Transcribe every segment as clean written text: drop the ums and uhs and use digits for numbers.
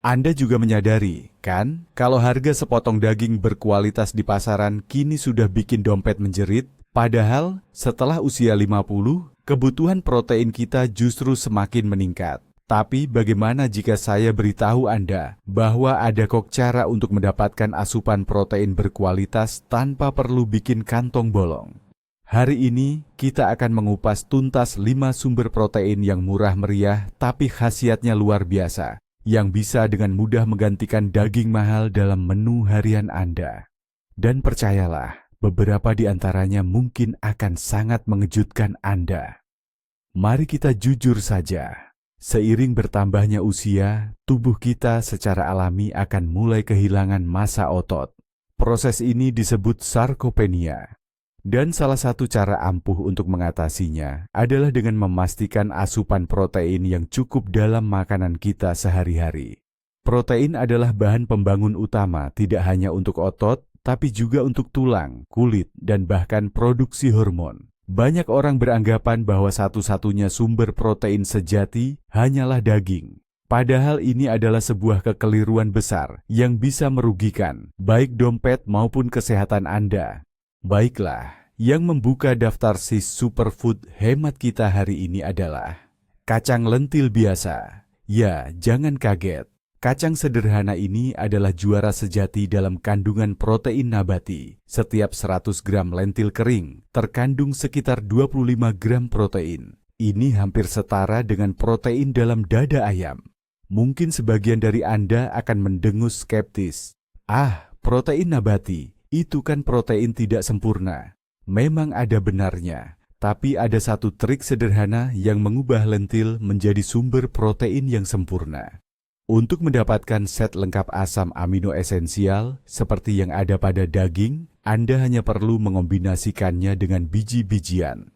Anda juga menyadari, kan, kalau harga sepotong daging berkualitas di pasaran kini sudah bikin dompet menjerit, padahal setelah usia 50, kebutuhan protein kita justru semakin meningkat. Tapi bagaimana jika saya beritahu Anda bahwa ada kok cara untuk mendapatkan asupan protein berkualitas tanpa perlu bikin kantong bolong? Hari ini kita akan mengupas tuntas 5 sumber protein yang murah meriah tapi khasiatnya luar biasa, yang bisa dengan mudah menggantikan daging mahal dalam menu harian Anda. Dan percayalah, beberapa di antaranya mungkin akan sangat mengejutkan Anda. Mari kita jujur saja. Seiring bertambahnya usia, tubuh kita secara alami akan mulai kehilangan massa otot. Proses ini disebut sarkopenia. Dan salah satu cara ampuh untuk mengatasinya adalah dengan memastikan asupan protein yang cukup dalam makanan kita sehari-hari. Protein adalah bahan pembangun utama tidak hanya untuk otot, tapi juga untuk tulang, kulit, dan bahkan produksi hormon. Banyak orang beranggapan bahwa satu-satunya sumber protein sejati hanyalah daging. Padahal ini adalah sebuah kekeliruan besar yang bisa merugikan baik dompet maupun kesehatan Anda. Baiklah, yang membuka daftar sis superfood hemat kita hari ini adalah kacang lentil biasa. Ya, jangan kaget. Kacang sederhana ini adalah juara sejati dalam kandungan protein nabati. Setiap 100 gram lentil kering terkandung sekitar 25 gram protein. Ini hampir setara dengan protein dalam dada ayam. Mungkin sebagian dari Anda akan mendengus skeptis. Ah, protein nabati, itu kan protein tidak sempurna. Memang ada benarnya, tapi ada satu trik sederhana yang mengubah lentil menjadi sumber protein yang sempurna. Untuk mendapatkan set lengkap asam amino esensial seperti yang ada pada daging, Anda hanya perlu mengombinasikannya dengan biji-bijian.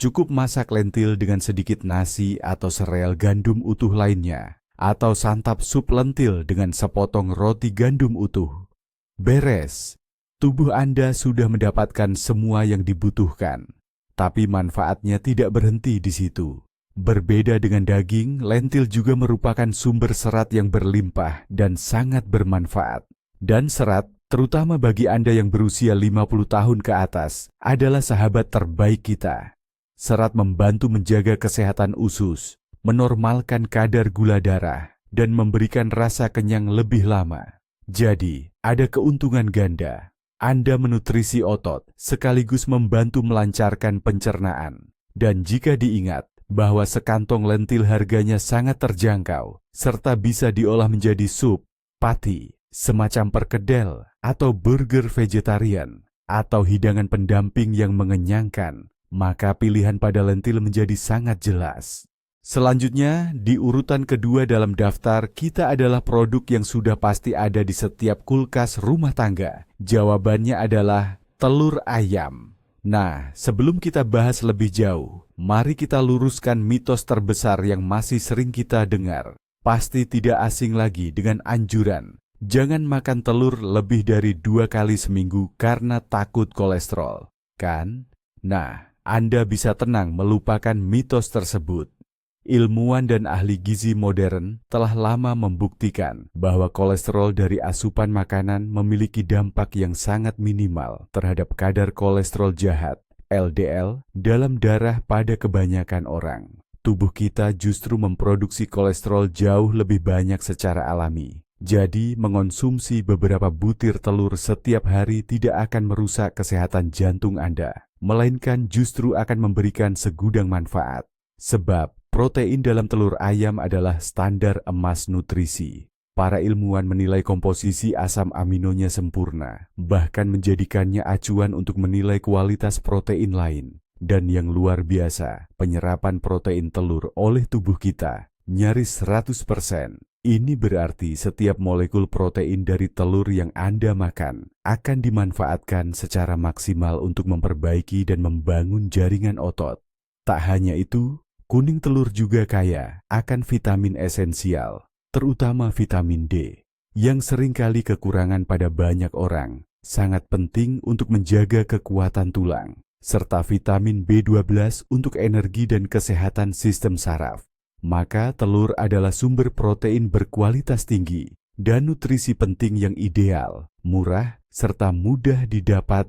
Cukup masak lentil dengan sedikit nasi atau sereal gandum utuh lainnya, atau santap sup lentil dengan sepotong roti gandum utuh. Beres, tubuh Anda sudah mendapatkan semua yang dibutuhkan. Tapi manfaatnya tidak berhenti di situ. Berbeda dengan daging, lentil juga merupakan sumber serat yang berlimpah dan sangat bermanfaat. Dan serat, terutama bagi Anda yang berusia 50 tahun ke atas, adalah sahabat terbaik kita. Serat membantu menjaga kesehatan usus, menormalkan kadar gula darah, dan memberikan rasa kenyang lebih lama. Jadi, ada keuntungan ganda. Anda menutrisi otot, sekaligus membantu melancarkan pencernaan. Dan jika diingat, bahwa sekantong lentil harganya sangat terjangkau, serta bisa diolah menjadi sup, pati, semacam perkedel, atau burger vegetarian, atau hidangan pendamping yang mengenyangkan, maka pilihan pada lentil menjadi sangat jelas. Selanjutnya, di urutan kedua dalam daftar kita adalah produk yang sudah pasti ada di setiap kulkas rumah tangga. Jawabannya adalah telur ayam. Nah, sebelum kita bahas lebih jauh, mari kita luruskan mitos terbesar yang masih sering kita dengar. Pasti tidak asing lagi dengan anjuran, jangan makan telur lebih dari 2 kali seminggu karena takut kolesterol, kan? Nah, Anda bisa tenang melupakan mitos tersebut. Ilmuwan dan ahli gizi modern telah lama membuktikan bahwa kolesterol dari asupan makanan memiliki dampak yang sangat minimal terhadap kadar kolesterol jahat, LDL, dalam darah pada kebanyakan orang. Tubuh kita justru memproduksi kolesterol jauh lebih banyak secara alami. Jadi, mengonsumsi beberapa butir telur setiap hari tidak akan merusak kesehatan jantung Anda, melainkan justru akan memberikan segudang manfaat. Sebab, protein dalam telur ayam adalah standar emas nutrisi. Para ilmuwan menilai komposisi asam aminonya sempurna, bahkan menjadikannya acuan untuk menilai kualitas protein lain. Dan yang luar biasa, penyerapan protein telur oleh tubuh kita nyaris 100%. Ini berarti setiap molekul protein dari telur yang Anda makan akan dimanfaatkan secara maksimal untuk memperbaiki dan membangun jaringan otot. Tak hanya itu, kuning telur juga kaya akan vitamin esensial, terutama vitamin D, yang seringkali kekurangan pada banyak orang, sangat penting untuk menjaga kekuatan tulang, serta vitamin B12 untuk energi dan kesehatan sistem saraf. maka telur adalah sumber protein berkualitas tinggi dan nutrisi penting yang ideal, murah, serta mudah didapat.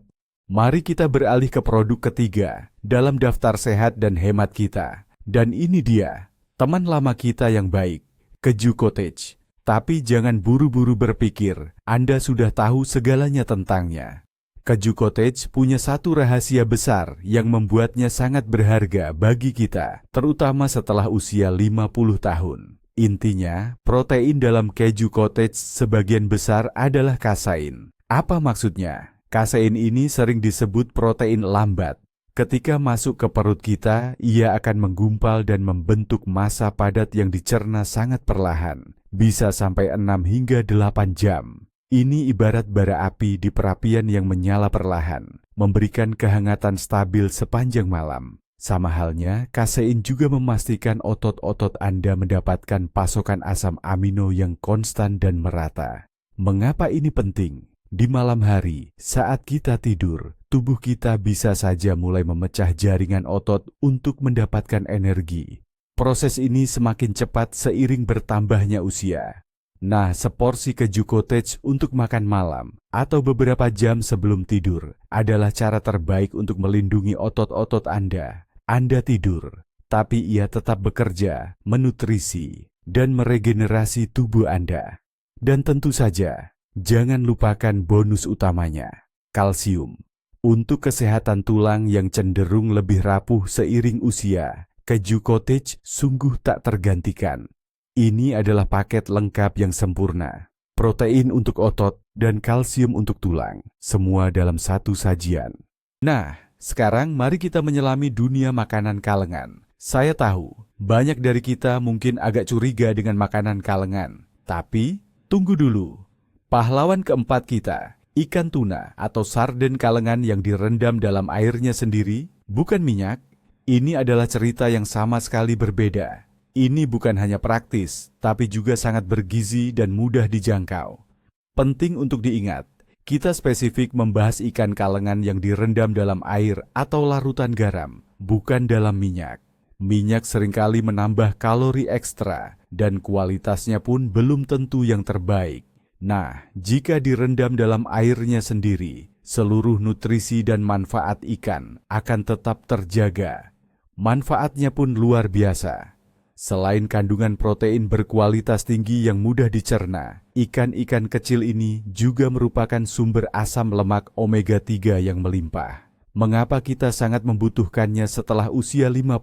Mari kita beralih ke produk ketiga dalam daftar sehat dan hemat kita. Dan ini dia, teman lama kita yang baik, keju cottage. Tapi jangan buru-buru berpikir Anda sudah tahu segalanya tentangnya. Keju cottage punya satu rahasia besar yang membuatnya sangat berharga bagi kita, terutama setelah usia 50 tahun. Intinya, protein dalam keju cottage sebagian besar adalah kasein. Apa maksudnya? Kasein ini sering disebut protein lambat. Ketika masuk ke perut kita, ia akan menggumpal dan membentuk massa padat yang dicerna sangat perlahan, bisa sampai 6 hingga 8 jam. Ini ibarat bara api di perapian yang menyala perlahan, memberikan kehangatan stabil sepanjang malam. Sama halnya, kasein juga memastikan otot-otot Anda mendapatkan pasokan asam amino yang konstan dan merata. Mengapa ini penting? Di malam hari, saat kita tidur, tubuh kita bisa saja mulai memecah jaringan otot untuk mendapatkan energi. Proses ini semakin cepat seiring bertambahnya usia. Nah, seporsi keju cottage untuk makan malam atau beberapa jam sebelum tidur adalah cara terbaik untuk melindungi otot-otot Anda. Anda tidur, tapi ia tetap bekerja, menutrisi, dan meregenerasi tubuh Anda. Dan tentu saja, jangan lupakan bonus utamanya, kalsium. Untuk kesehatan tulang yang cenderung lebih rapuh seiring usia, keju cottage sungguh tak tergantikan. Ini adalah paket lengkap yang sempurna. Protein untuk otot dan kalsium untuk tulang, semua dalam satu sajian. Nah, sekarang mari kita menyelami dunia makanan kalengan. Saya tahu, banyak dari kita mungkin agak curiga dengan makanan kalengan. Tapi, tunggu dulu. Pahlawan keempat kita, ikan tuna atau sarden kalengan yang direndam dalam airnya sendiri, bukan minyak. Ini adalah cerita yang sama sekali berbeda. Ini bukan hanya praktis, tapi juga sangat bergizi dan mudah dijangkau. Penting untuk diingat, kita spesifik membahas ikan kalengan yang direndam dalam air atau larutan garam, bukan dalam minyak. Minyak seringkali menambah kalori ekstra, dan kualitasnya pun belum tentu yang terbaik. Nah, jika direndam dalam airnya sendiri, seluruh nutrisi dan manfaat ikan akan tetap terjaga. Manfaatnya pun luar biasa. Selain kandungan protein berkualitas tinggi yang mudah dicerna, ikan-ikan kecil ini juga merupakan sumber asam lemak omega 3 yang melimpah. Mengapa kita sangat membutuhkannya setelah usia 50?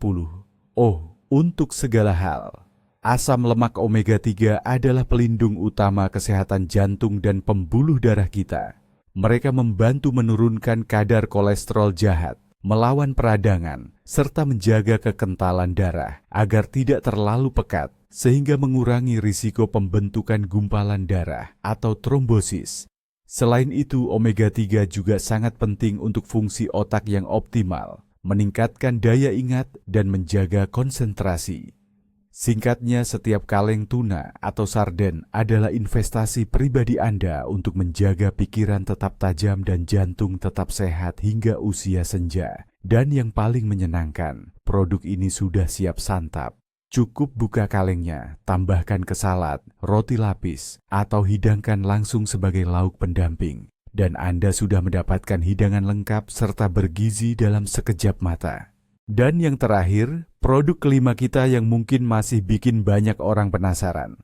Oh, untuk segala hal. Asam lemak omega 3 adalah pelindung utama kesehatan jantung dan pembuluh darah kita. Mereka membantu menurunkan kadar kolesterol jahat, melawan peradangan, serta menjaga kekentalan darah agar tidak terlalu pekat, sehingga mengurangi risiko pembentukan gumpalan darah atau trombosis. Selain itu, omega 3 juga sangat penting untuk fungsi otak yang optimal, meningkatkan daya ingat, dan menjaga konsentrasi. Singkatnya, setiap kaleng tuna atau sarden adalah investasi pribadi Anda untuk menjaga pikiran tetap tajam dan jantung tetap sehat hingga usia senja. Dan yang paling menyenangkan, produk ini sudah siap santap. Cukup buka kalengnya, tambahkan ke salad, roti lapis, atau hidangkan langsung sebagai lauk pendamping. Dan Anda sudah mendapatkan hidangan lengkap serta bergizi dalam sekejap mata. Dan yang terakhir, produk kelima kita yang mungkin masih bikin banyak orang penasaran.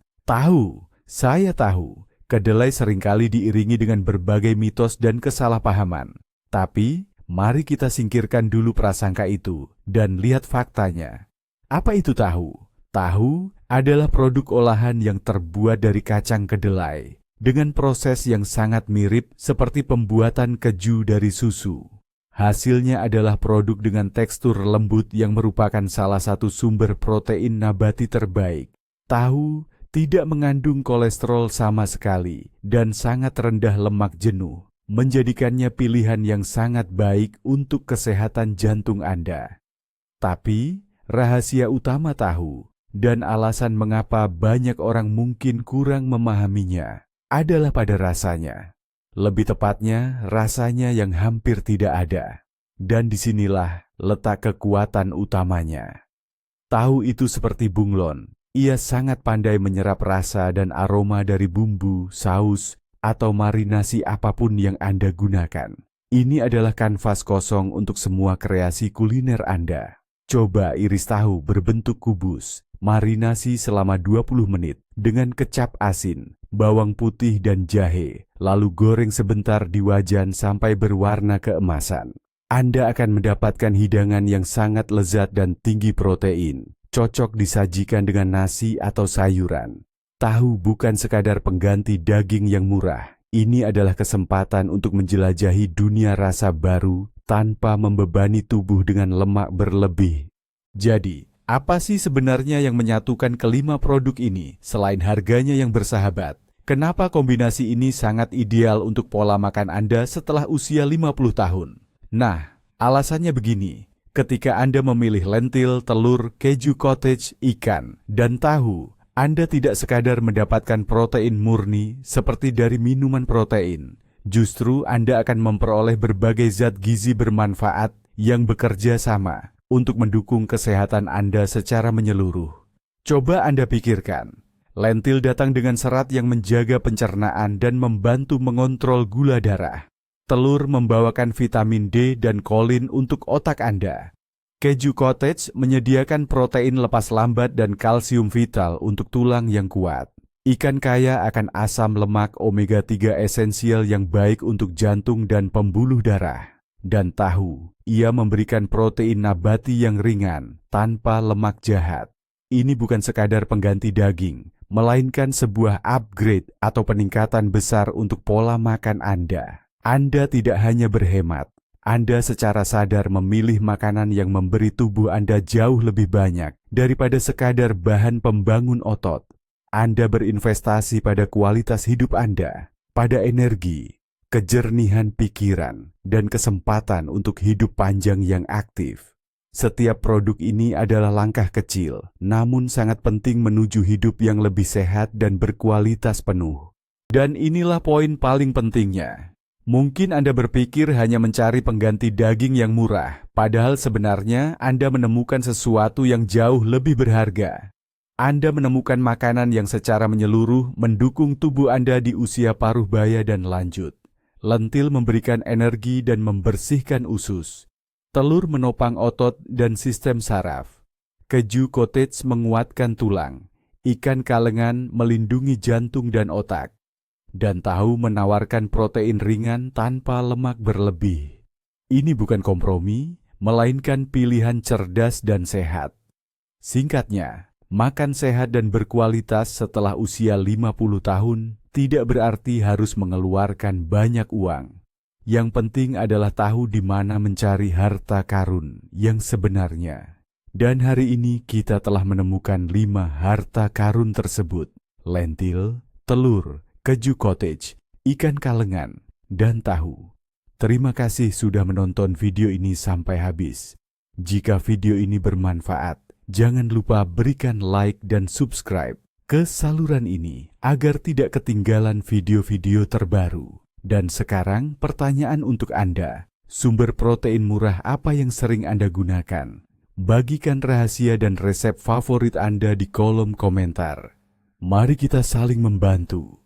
Saya tahu, kedelai seringkali diiringi dengan berbagai mitos dan kesalahpahaman. Tapi, mari kita singkirkan dulu prasangka itu dan lihat faktanya. Apa itu tahu? Tahu adalah produk olahan yang terbuat dari kacang kedelai, dengan proses yang sangat mirip seperti pembuatan keju dari susu. Hasilnya adalah produk dengan tekstur lembut yang merupakan salah satu sumber protein nabati terbaik. Tahu tidak mengandung kolesterol sama sekali dan sangat rendah lemak jenuh, menjadikannya pilihan yang sangat baik untuk kesehatan jantung Anda. Tapi, rahasia utama tahu dan alasan mengapa banyak orang mungkin kurang memahaminya adalah pada rasanya. Lebih tepatnya, rasanya yang hampir tidak ada. Dan disinilah letak kekuatan utamanya. Tahu itu seperti bunglon. Ia sangat pandai menyerap rasa dan aroma dari bumbu, saus, atau marinasi apapun yang Anda gunakan. Ini adalah kanvas kosong untuk semua kreasi kuliner Anda. Coba iris tahu berbentuk kubus, marinasi selama 20 menit dengan kecap asin, bawang putih dan jahe, lalu goreng sebentar di wajan sampai berwarna keemasan. Anda akan mendapatkan hidangan yang sangat lezat dan tinggi protein, cocok disajikan dengan nasi atau sayuran. Tahu bukan sekadar pengganti daging yang murah. Ini adalah kesempatan untuk menjelajahi dunia rasa baru tanpa membebani tubuh dengan lemak berlebih. Jadi, apa sih sebenarnya yang menyatukan kelima produk ini selain harganya yang bersahabat? Kenapa kombinasi ini sangat ideal untuk pola makan Anda setelah usia 50 tahun? Nah, alasannya begini. Ketika Anda memilih lentil, telur, keju cottage, ikan, dan tahu, Anda tidak sekadar mendapatkan protein murni seperti dari minuman protein. Justru Anda akan memperoleh berbagai zat gizi bermanfaat yang bekerja sama untuk mendukung kesehatan Anda secara menyeluruh. Coba Anda pikirkan, lentil datang dengan serat yang menjaga pencernaan dan membantu mengontrol gula darah. Telur membawakan vitamin D dan kolin untuk otak Anda. Keju cottage menyediakan protein lepas lambat dan kalsium vital untuk tulang yang kuat. Ikan kaya akan asam lemak omega 3 esensial yang baik untuk jantung dan pembuluh darah. Dan tahu, ia memberikan protein nabati yang ringan, tanpa lemak jahat. Ini bukan sekadar pengganti daging, melainkan sebuah upgrade atau peningkatan besar untuk pola makan Anda. Anda tidak hanya berhemat, Anda secara sadar memilih makanan yang memberi tubuh Anda jauh lebih banyak daripada sekadar bahan pembangun otot. Anda berinvestasi pada kualitas hidup Anda, pada energi, kejernihan pikiran, dan kesempatan untuk hidup panjang yang aktif. Setiap produk ini adalah langkah kecil, namun sangat penting menuju hidup yang lebih sehat dan berkualitas penuh. Dan inilah poin paling pentingnya. Mungkin Anda berpikir hanya mencari pengganti daging yang murah, padahal sebenarnya Anda menemukan sesuatu yang jauh lebih berharga. Anda menemukan makanan yang secara menyeluruh mendukung tubuh Anda di usia paruh baya dan lanjut. Lentil memberikan energi dan membersihkan usus. Telur menopang otot dan sistem saraf. Keju cottage menguatkan tulang. Ikan kalengan melindungi jantung dan otak. Dan tahu menawarkan protein ringan tanpa lemak berlebih. Ini bukan kompromi, melainkan pilihan cerdas dan sehat. Singkatnya, makan sehat dan berkualitas setelah usia 50 tahun tidak berarti harus mengeluarkan banyak uang. Yang penting adalah tahu di mana mencari harta karun yang sebenarnya. Dan hari ini kita telah menemukan 5 harta karun tersebut. Lentil, telur, keju cottage, ikan kalengan, dan tahu. Terima kasih sudah menonton video ini sampai habis. Jika video ini bermanfaat, jangan lupa berikan like dan subscribe ke saluran ini agar tidak ketinggalan video-video terbaru. Dan sekarang pertanyaan untuk Anda, sumber protein murah apa yang sering Anda gunakan? Bagikan rahasia dan resep favorit Anda di kolom komentar. Mari kita saling membantu